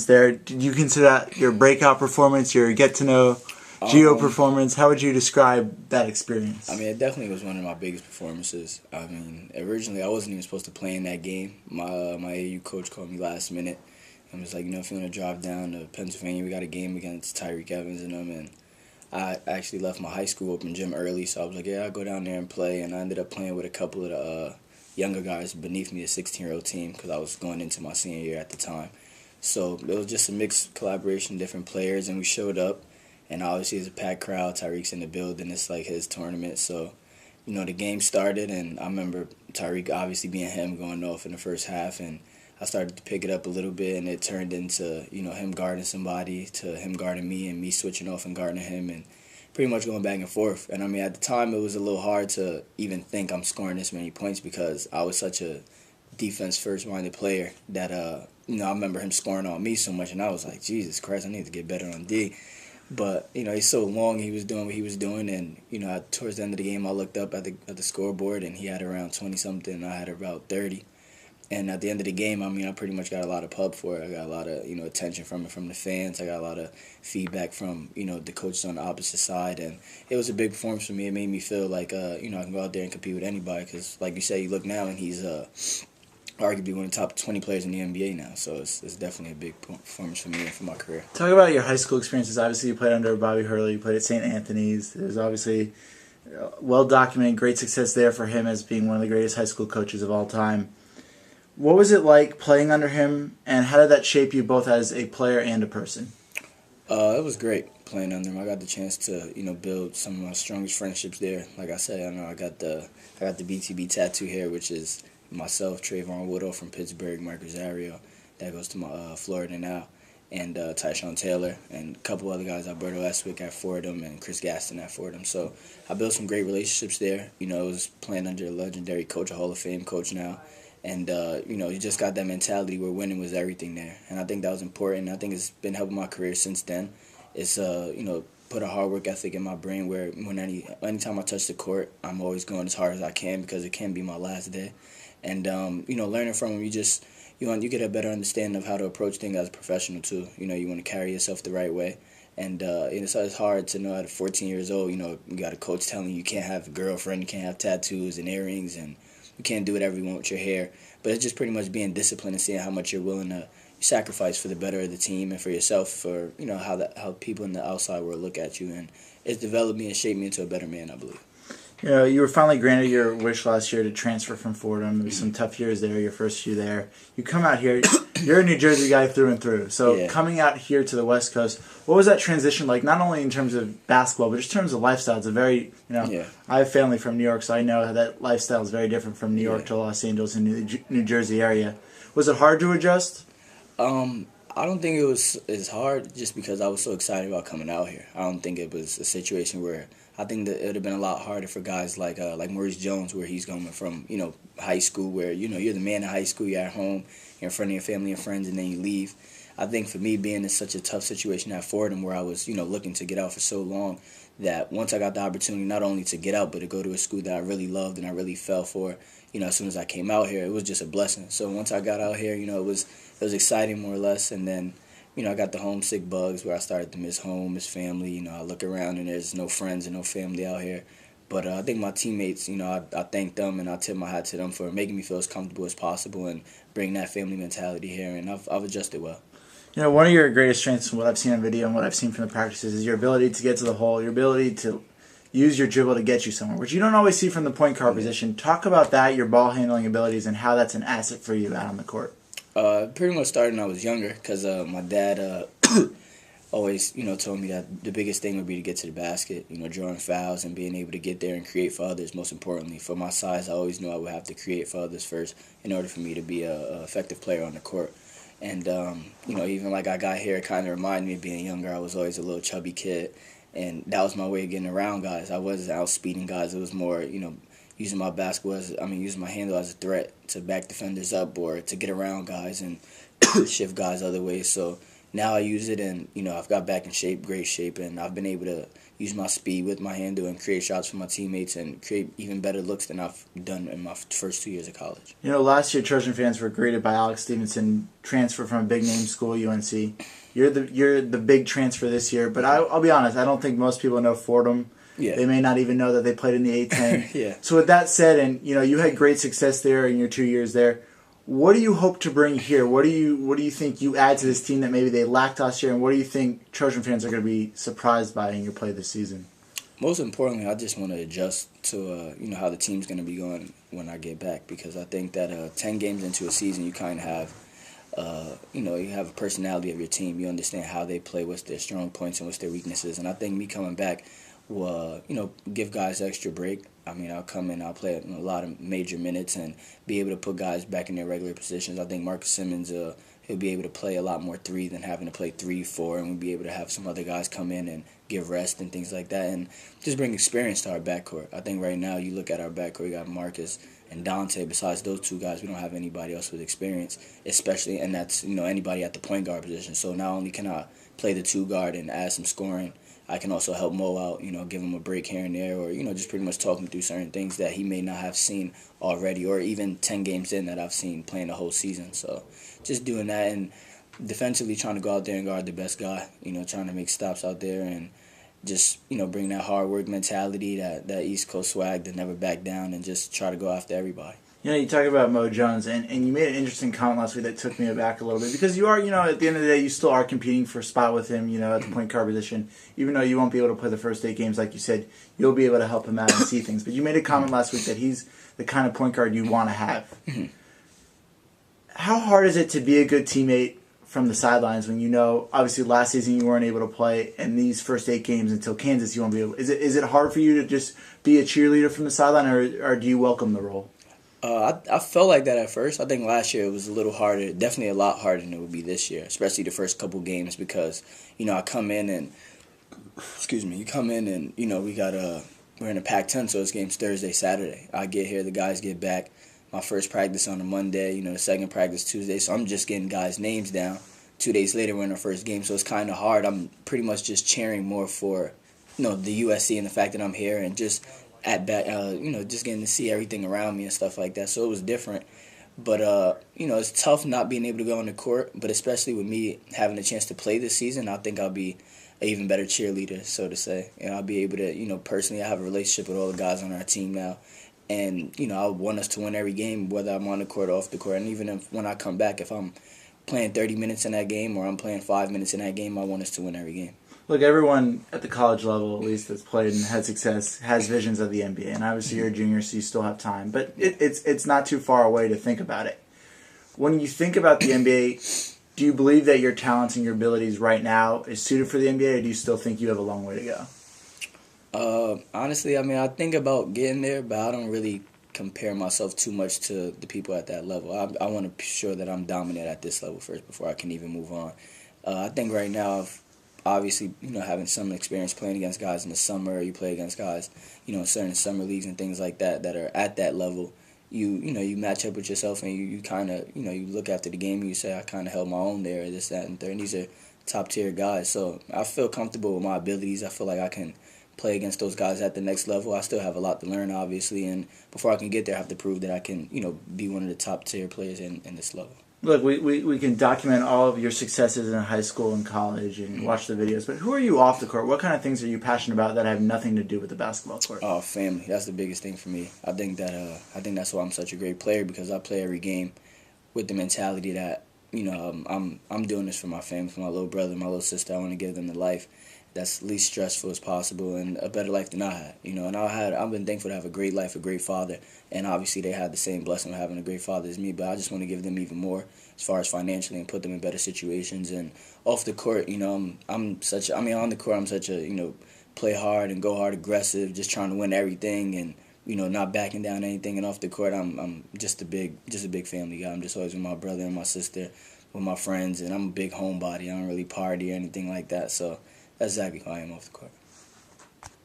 there. Did you consider that your breakout performance, your get-to-know Geo performance? How would you describe that experience? I mean, it definitely was one of my biggest performances. I mean, originally I wasn't even supposed to play in that game. My AU coach called me last minute and was like, if you want to drive down to Pennsylvania, we got a game against Tyreke Evans and them. And I actually left my high school open gym early, so I was like, yeah, I'll go down there and play. And I ended up playing with a couple of the younger guys beneath me, the 16-year-old team, because I was going into my senior year at the time. So it was just a mixed collaboration, different players, and we showed up. And obviously it's a packed crowd. Tyreke's in the building. It's like his tournament. So, the game started, and I remember Tyreke obviously being him going off in the first half. And I started to pick it up a little bit, and it turned into, him guarding somebody to him guarding me and me switching off and guarding him and pretty much going back and forth. And, I mean, at the time it was a little hard to even think I'm scoring this many points because I was such a defense-first-minded player that, I remember him scoring on me so much, and I was like, Jesus Christ, I need to get better on D. But, he's so long, he was doing what he was doing, and, towards the end of the game, I looked up at the scoreboard, and he had around 20-something, and I had about 30. And at the end of the game, I mean, I pretty much got a lot of pub for it. I got a lot of, attention from the fans. I got a lot of feedback from, the coaches on the opposite side, and it was a big performance for me. It made me feel like, I can go out there and compete with anybody, because, like you say, you look now, and he's arguably one of the top 20 players in the NBA now, so it's definitely a big performance for me and for my career. Talk about your high school experiences. Obviously, you played under Bobby Hurley. You played at St. Anthony's. There's obviously well-documented great success there for him as being one of the greatest high school coaches of all time. What was it like playing under him, and how did that shape you both as a player and a person? It was great playing under him. I got the chance to, build some of my strongest friendships there. Like I said, I got the BTB tattoo here, which is myself, Trayvon Woodall from Pittsburgh, Mark Rosario, that goes to Florida now, and Tyshawn Taylor, and a couple other guys, Alberto Eswick at Fordham and Chris Gaston at Fordham. So I built some great relationships there. I was playing under a legendary coach, a Hall of Fame coach now, and, you just got that mentality where winning was everything there. And I think that was important. I think it's been helping my career since then. It's, put a hard work ethic in my brain where anytime I touch the court, I'm always going as hard as I can because it can be my last day. And, learning from him, you get a better understanding of how to approach things as a professional, too. You want to carry yourself the right way. And it's hard to know at 14 years old, you got a coach telling you can't have a girlfriend, you can't have tattoos and earrings, and you can't do whatever you want with your hair. But it's just pretty much being disciplined and seeing how much you're willing to sacrifice for the better of the team and for yourself, for, how people in the outside world look at you. And it's developed me and shaped me into a better man, I believe. You were finally granted your wish last year to transfer from Fordham. There was some tough years there, your first few there. You come out here, you're a New Jersey guy through and through. So yeah. Coming out here to the West Coast, what was that transition like, not only in terms of basketball, but just in terms of lifestyle? It's a very, I have family from New York, so I know that lifestyle is very different from New York to Los Angeles and New Jersey area. Was it hard to adjust? I don't think it was as hard just because I was so excited about coming out here. I don't think it was a situation where I think that it would have been a lot harder for guys like Maurice Jones, where he's coming from, high school, where, you're the man in high school, you're at home, you're in front of your family and friends, and then you leave. I think for me, being in such a tough situation at Fordham, where I was, looking to get out for so long, that once I got the opportunity not only to get out, but to go to a school that I really loved and I really fell for, as soon as I came out here, it was just a blessing. So once I got out here, it was exciting more or less, and then I got the homesick bugs where I started to miss home, miss family. I look around and there's no friends and no family out here. But I think my teammates, I thank them and I tip my hat to them for making me feel as comfortable as possible and bring that family mentality here. And I've adjusted well. One of your greatest strengths from what I've seen on video and what I've seen from the practices is your ability to get to the hole, your ability to use your dribble to get you somewhere, which you don't always see from the point guard position. Talk about that, your ball handling abilities, and how that's an asset for you out on the court. Pretty much started when I was younger because my dad always, told me that the biggest thing would be to get to the basket, drawing fouls and being able to get there and create for others, most importantly. For my size, I always knew I would have to create for others first in order for me to be a effective player on the court. And, even like I got here, it kind of reminded me of being younger. I was always a little chubby kid, and that was my way of getting around guys. I wasn't outspeeding guys. It was more, using my using my handle as a threat to back defenders up or to get around guys and shift guys other ways. So now I use it, and I've got back in shape, great shape, and I've been able to use my speed with my handle and create shots for my teammates and create even better looks than I've done in my first 2 years of college. Last year Trojan fans were greeted by Alex Stevenson, transfer from a big name school, UNC. You're the big transfer this year, but I'll be honest, I don't think most people know Fordham. Yeah. They may not even know that they played in the A-10. Yeah. So with that said, and you had great success there in your 2 years there, what do you hope to bring here? What do you think you add to this team that maybe they lacked last year, and what do you think Trojan fans are going to be surprised by in your play this season? Most importantly, I just want to adjust to how the team's going to be going when I get back, because I think that 10 games into a season, you kind of have you have a personality of your team. You understand how they play, what's their strong points and what's their weaknesses. And I think me coming back will give guys extra break. I mean, I'll come in, I'll play a lot of major minutes and be able to put guys back in their regular positions. I think Marcus Simmons, he'll be able to play a lot more 3 than having to play 3, 4, and we'll be able to have some other guys come in and give rest and things like that, and just bring experience to our backcourt. I think right now you look at our backcourt, you got Marcus and Dante. Besides those 2 guys, we don't have anybody else with experience, especially, and that's anybody at the point guard position. So not only can I play the 2 guard and add some scoring, I can also help Mo out, give him a break here and there, or, just pretty much talk him through certain things that he may not have seen already, or even 10 games in that I've seen playing the whole season. So just doing that, and defensively trying to go out there and guard the best guy, trying to make stops out there, and just, bring that hard work mentality, that East Coast swag, to never back down and just try to go after everybody. You talk about Mo Jones, and you made an interesting comment last week that took me aback a little bit, because you are, at the end of the day, you still are competing for a spot with him, at the point guard position. Even though you won't be able to play the first 8 games, like you said, you'll be able to help him out and see things. But you made a comment last week that he's the kind of point guard you want to have. How hard is it to be a good teammate from the sidelines when obviously last season you weren't able to play, and these first 8 games until Kansas you won't be able? Is it hard for you to just be a cheerleader from the sideline, or do you welcome the role? I felt like that at first. I think last year it was a little harder, definitely a lot harder than it would be this year, especially the first couple games, because I come in and we're in a Pac-10, so it's games Thursday, Saturday. I get here, the guys get back. My first practice on a Monday, the second practice Tuesday, so I'm just getting guys' names down. 2 days later, we're in our first game, so it's kind of hard. I'm pretty much just cheering more for, the USC and the fact that I'm here, and just at back, just getting to see everything around me and stuff like that. So it was different, but it's tough not being able to go on the court. But especially with me having a chance to play this season, I think I'll be an even better cheerleader, so to say. And I'll be able to, personally, I have a relationship with all the guys on our team now. And, I want us to win every game, whether I'm on the court or off the court. And even when I come back, if I'm playing 30 minutes in that game or I'm playing 5 minutes in that game, I want us to win every game. Look, everyone at the college level, at least that's played and had success, has visions of the NBA. And obviously you're a junior, so you still have time. But it's not too far away to think about it. When you think about the NBA, do you believe that your talents and your abilities right now is suited for the NBA, or do you still think you have a long way to go? Honestly, I think about getting there, but I don't really compare myself too much to the people at that level. I want to be sure that I'm dominant at this level first before I can even move on. I think right now, obviously, having some experience playing against guys in the summer, you play against guys, in certain summer leagues and things like that are at that level. You match up with yourself, and you kind of, you look after the game and you say, I kind of held my own there, this, that, and third. And these are top-tier guys. So I feel comfortable with my abilities. I feel like I can play against those guys at the next level. I still have a lot to learn, obviously, and before I can get there, I have to prove that I can, be one of the top-tier players in this level. Look, we can document all of your successes in high school and college and watch the videos, but who are you off the court? What kind of things are you passionate about that have nothing to do with the basketball court? Oh, family. That's the biggest thing for me. I think that's why I'm such a great player, because I play every game with the mentality that, I'm doing this for my family, for my little brother, my little sister. I want to give them the life that's least stressful as possible and a better life than I had. And I've been thankful to have a great life, a great father, and obviously they had the same blessing of having a great father as me, but I just want to give them even more as far as financially and put them in better situations. And off the court, on the court I'm such a, play hard and go hard, aggressive, just trying to win everything and, not backing down anything. And off the court, I'm just a big family guy. I'm just always with my brother and my sister, with my friends, and I'm a big homebody. I don't really party or anything like that, so that's exactly who I am off the court.